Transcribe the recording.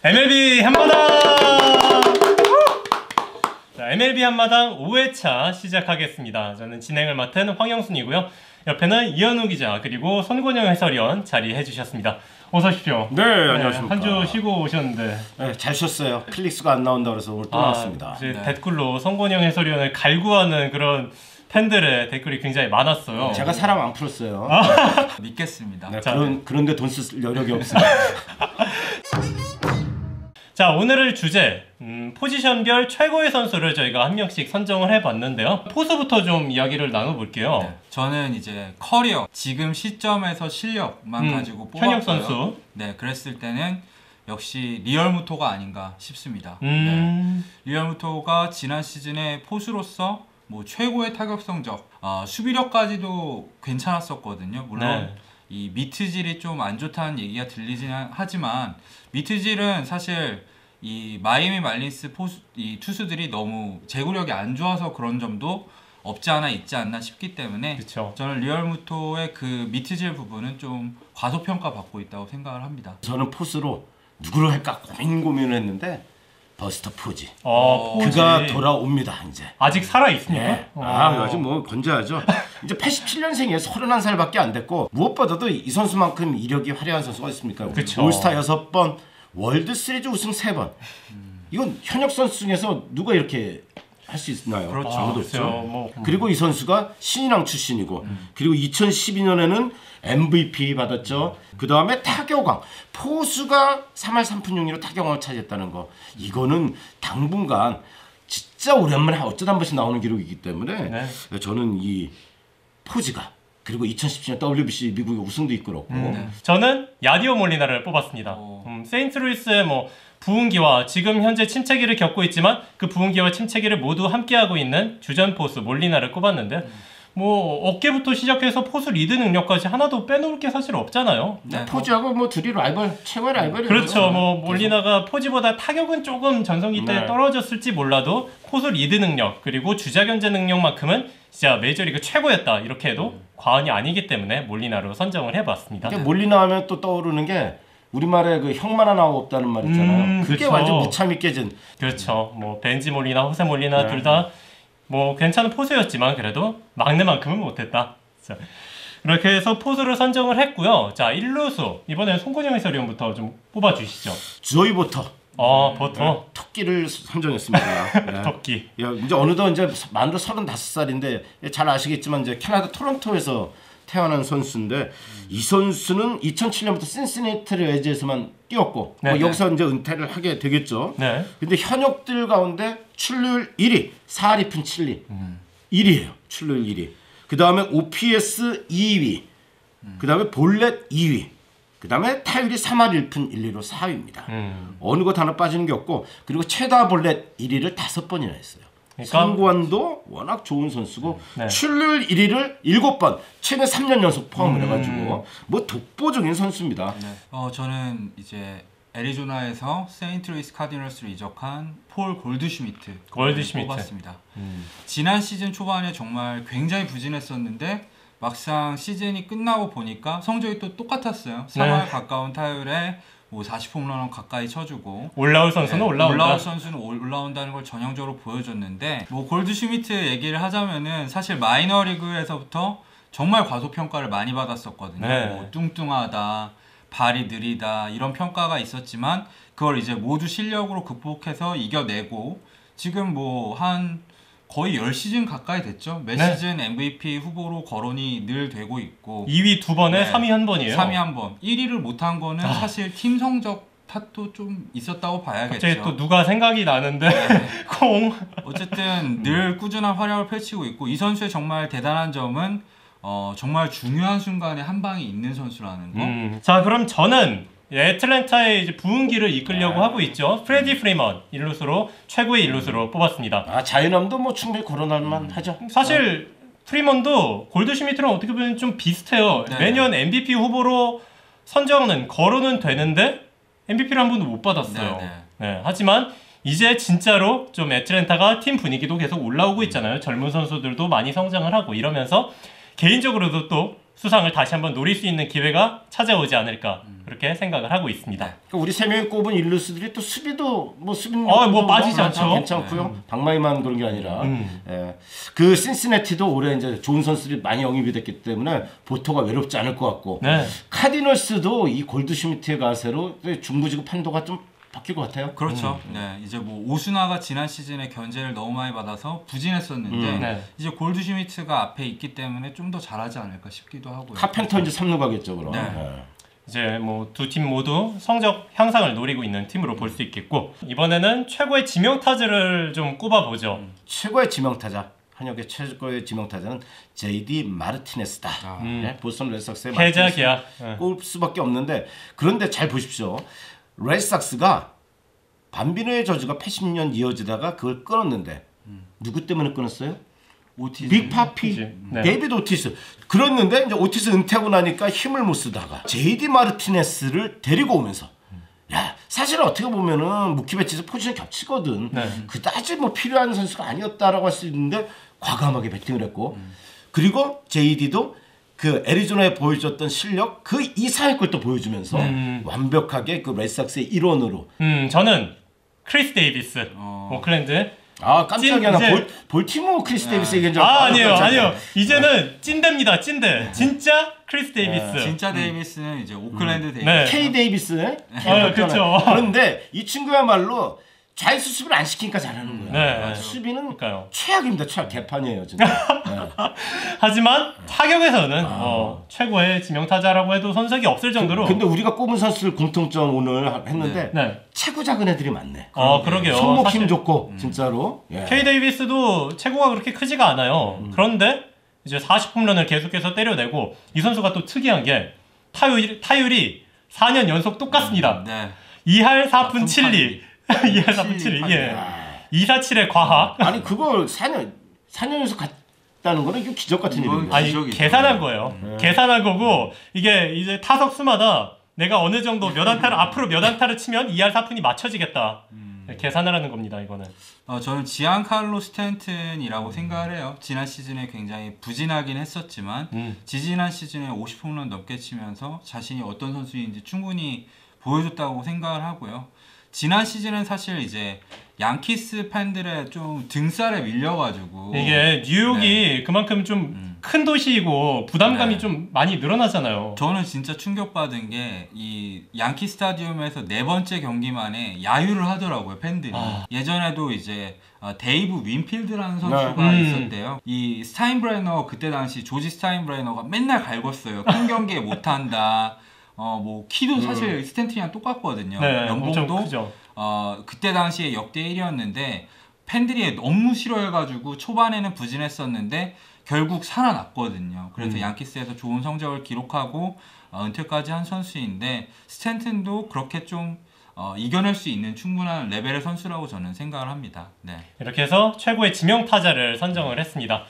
MLB 한마당! 자, MLB 한마당 5회차 시작하겠습니다. 저는 진행을 맡은 황영순이고요. 옆에는 이현우 기자 그리고 손권영 해설위원 자리해 주셨습니다. 어서 오십시오. 네, 안녕하십니까. 한 주 쉬고 오셨는데. 네, 잘 쉬었어요. 클릭수가 안 나온다 그래서 오늘 또 나왔습니다. 네. 댓글로 손권영 해설위원을 갈구하는 그런 팬들의 댓글이 굉장히 많았어요. 제가 사람 안 풀었어요. 믿겠습니다. 네, 그런데 돈 쓸 여력이 없어요. 자, 오늘의 주제 포지션별 최고의 선수를 저희가 한 명씩 선정을 해봤는데요. 포수부터 좀 이야기를 나눠볼게요. 네, 저는 이제 커리어 지금 시점에서 실력만 가지고 뽑았고요. 현역 선수. 네, 그랬을 때는 역시 리얼무토가 아닌가 싶습니다. 네. 리얼무토가 지난 시즌에 포수로서 뭐 최고의 타격 성적, 수비력까지도 괜찮았었거든요. 물론 네. 이 미트질이 좀 안 좋다는 얘기가 들리긴 하지만 미트질은 사실 이 마이애미 말린스 이 투수들이 너무 제구력이 안 좋아서 그런 점도 없지 않아 있지 않나 싶기 때문에 그쵸. 저는 리얼무토의 그 미트질 부분은 좀 과소평가 받고 있다고 생각을 합니다. 저는 포수로 누구를 할까 고민을 했는데 버스터 포지. 포지. 그가 돌아옵니다 이제. 아직 살아 있습니까? 네. 아직 뭐 건재하죠. 이제 87년생이에요. 31살밖에 안 됐고 무엇보다도 이 선수만큼 이력이 화려한 선수가 있습니까? 그쵸. 올스타 6번, 월드 시리즈 우승 3번. 이건 현역 선수 중에서 누가 이렇게 할 수 있나요? 그렇죠. 아무도 글쎄요, 없죠. 뭐. 그리고 이 선수가 신인왕 출신이고 그리고 2012년에는 MVP 받았죠. 그 다음에 타격왕. 포수가 3할 3푼 6리로 타격왕을 차지했다는 거. 이거는 당분간 진짜 오랜만에 어쩌다 한 번씩 나오는 기록이기 때문에 네. 저는 이 포지가 그리고 2017년 WBC 미국의 우승도 이끌었고 저는 야디오 몰리나를 뽑았습니다. 세인트루이스의 뭐 부흥기와 지금 현재 침체기를 겪고 있지만 그 부흥기와 침체기를 모두 함께하고 있는 주전 포수 몰리나를 꼽았는데 뭐 어깨부터 시작해서 포수 리드 능력까지 하나도 빼놓을 게 사실 없잖아요. 네. 포지하고 뭐 둘이 라이벌, 최고의 라이벌이에요. 그렇죠. 뭐 몰리나가 포지보다 타격은 조금 전성기 때 네. 떨어졌을지 몰라도 포수 리드 능력 그리고 주자 견제 능력만큼은 진짜 메이저리그 최고였다 이렇게 해도 과언이 아니기 때문에 몰리나로 선정을 해봤습니다. 이게 몰리나 하면 또 떠오르는 게 우리말에 그 형만 하나 없다는 말 있잖아요. 그게 그쵸. 완전 무참히 깨진. 그렇죠. 뭐 벤지 몰리나, 호세 몰리나 네. 둘 다 뭐 괜찮은 포수였지만 그래도 막내만큼은 못했다. 자, 이렇게 해서 포수를 선정을 했고요. 자, 1루수 이번엔 손권영 해설위원부터 좀 뽑아주시죠. 조이 보터. 버터. 토끼를 선정했습니다. 네. 토끼. 야, 이제 어느덧 이제 만으로 35살인데 잘 아시겠지만 이제 캐나다 토론토에서 태어난 선수인데 이 선수는 2007년부터 신시내티 레즈에서만 뛰었고 네, 뭐 네. 여기서 이제 은퇴를 하게 되겠죠. 네. 근데 현역들 가운데 출루율 1위, 4할 2푼 7리. 1위예요. 출루율 1위. 그다음에 OPS 2위. 그다음에 볼넷 2위. 그다음에 타율이 3할 1푼 1리로 4위입니다. 어느 것 하나 빠지는 게 없고 그리고 최다 볼넷 1위를 5번이나 했어요. 그러니까 선구안도 워낙 좋은 선수고 네. 출루율 1위를 7번 최근 3년 연속 포함을 해가지고 뭐 독보적인 선수입니다. 저는 이제 애리조나에서 세인트루이스 카디널스로 이적한 폴 골드슈미트 뽑았습니다. 지난 시즌 초반에 정말 굉장히 부진했었는데 막상 시즌이 끝나고 보니까 성적이 또 똑같았어요. 3할 가까운 타율에 뭐 40홈런 가까이 쳐주고 올라올 선수는 올라온다. 올라올 선수는 올라온다는 걸 전형적으로 보여줬는데 뭐 골드슈미트 얘기를 하자면은 사실 마이너리그에서부터 정말 과소평가를 많이 받았었거든요. 네. 뭐 뚱뚱하다, 발이 느리다 이런 평가가 있었지만 그걸 이제 모두 실력으로 극복해서 이겨내고 지금 뭐 한 거의 10시즌 가까이 됐죠. 매 네. 시즌 MVP 후보로 거론이 늘 되고 있고 2위 2번에 네. 3위 1번이에요. 3위 한 번, 1위를 못한 거는 사실 팀 성적 탓도 좀 있었다고 봐야겠죠. 갑자기 또 누가 생각이 나는데 콩. 어쨌든 늘 꾸준한 활약을 펼치고 있고 이 선수의 정말 대단한 점은 정말 중요한 순간에 한 방이 있는 선수라는 거. 자, 그럼 저는 애틀랜타의 이제 부흥기를 이끌려고 하고 있죠. 프레디 프리먼 1루수로 최고의 1루수로 뽑았습니다. 자유남도 뭐 충분히 거론할만 하죠. 사실 프리먼도 골드슈미트랑 어떻게 보면 좀 비슷해요. 네. 매년 MVP 후보로 선정은 거론은 되는데 MVP를 한 번도 못 받았어요. 네, 하지만 이제 진짜로 좀 애틀랜타가 팀 분위기도 계속 올라오고 있잖아요. 젊은 선수들도 많이 성장을 하고 이러면서 개인적으로도 또 수상을 다시 한번 노릴 수 있는 기회가 찾아오지 않을까 그렇게 생각을 하고 있습니다. 그러니까 우리 세 명이 꼽은 일루스들이 또 수비도 뭐 수비는 뭐 빠지지 않죠. 괜찮고요. 방망이만 그런 게 아니라 예. 그 신시내티도 올해 이제 좋은 선수들이 많이 영입이 됐기 때문에 보토가 외롭지 않을 것 같고 네. 카디널스도 이 골드슈미트의 가세로 중부지구 판도가 좀 바뀔 것 같아요. 그렇죠. 네, 이제 뭐 오수나가 지난 시즌에 견제를 너무 많이 받아서 부진했었는데 네. 이제 골드슈미트가 앞에 있기 때문에 좀 더 잘하지 않을까 싶기도 하고요. 카펜터 이제 3루 가겠죠, 그럼. 네. 예. 이제 뭐 두 팀 모두 성적 향상을 노리고 있는 팀으로 볼 수 있겠고 이번에는 최고의 지명 타자를 좀 꼽아보죠. 최고의 지명타자. 한혁의 최고의 지명타자는 JD 마르티네스다. 네, 보스턴 레드삭스의 패자 계약. 꼽을 수밖에 없는데 그런데 잘 보십시오. 레드삭스가 밤비노의 저주가 80년 이어지다가 그걸 끊었는데 누구 때문에 끊었어요? 오티즈. 빅파피, 네. 데이비드 오티스. 그랬는데 이제 오티스 은퇴하고 나니까 힘을 못 쓰다가 JD 마르티네스를 데리고 오면서 야 사실 어떻게 보면은 무키 배치에서 포지션이 겹치거든. 네. 그다지 뭐 필요한 선수가 아니었다라고 할 수 있는데 과감하게 배팅을 했고 그리고 JD도 그 애리조나에 보여줬던 실력 그 이상의 걸 또 보여주면서 완벽하게 그 레드삭스의 일원으로 저는 크리스 데이비스 오클랜드. 아 깜짝이야 나 이제- 볼티모어 크리스 데이비스 얘기한 줄 아니에요. 이제는 찐대입니다. 찐대. 진짜 크리스 데이비스. 진짜 데이비스는 이제 오클랜드 데이비스. 네. K 데이비스 그렇죠. 그런데 이 친구야말로 좌익수 수비를 안 시키니까 잘하는 거야. 네. 수비는 그러니까요. 최악입니다. 최악 개판이에요 진짜. 네. 하지만 타격에서는 최고의 지명타자라고 해도 손색이 없을 정도로. 근데 우리가 꼽은 선수들 공통점 오늘 했는데 네. 체구 작은 애들이 많네. 그러게요. 손목 사실 힘 좋고 진짜로. 예. K 데이비스도 체구가 그렇게 크지가 않아요. 그런데 이제 40홈런을 계속해서 때려내고 이 선수가 또 특이한 게 타율이 4년 연속 똑같습니다. 네. 2할 4푼 7리. 2할 4푼 7리. 예. 247의 과학. 아니 그걸 4년 연속 갔다는 거는 이거 기적 같은 이건 일이에요. 아니 기적이죠. 계산한 거예요. 계산한 거고 이게 이제 타석 수마다 내가 어느 정도 몇 안타를 앞으로 몇 안타를 치면 2할 4푼이 맞춰지겠다. 계산을 하는 겁니다. 이거는. 저는 지안칼로 스탠튼이라고 생각을 해요. 지난 시즌에 굉장히 부진하긴 했었지만 지지난 시즌에 50홈런 넘게 치면서 자신이 어떤 선수인지 충분히 보여줬다고 생각을 하고요. 지난 시즌은 사실 이제 양키스 팬들의 좀 등살에 밀려가지고 이게 뉴욕이 그만큼 좀 큰 도시이고 부담감이 네. 좀 많이 늘어나잖아요. 저는 진짜 충격받은 게 이 양키 스타디움에서 네 번째 경기만에 야유를 하더라고요 팬들이. 예전에도 이제 데이브 윈필드라는 선수가 있었대요. 이 스타인브레너 그때 당시 조지 스타인브레너가 맨날 갈궜어요. 큰 경기에 못한다. 뭐 키도 사실 스탠튼이랑 똑같거든요. 네, 엄청 연봉도 크죠. 그때 당시에 역대 1위였는데 팬들이 너무 싫어해가지고 초반에는 부진했었는데 결국 살아났거든요. 그래서 양키스에서 좋은 성적을 기록하고 은퇴까지 한 선수인데 스탠튼도 그렇게 좀 이겨낼 수 있는 충분한 레벨의 선수라고 저는 생각을 합니다. 네. 이렇게 해서 최고의 지명 타자를 선정을 했습니다.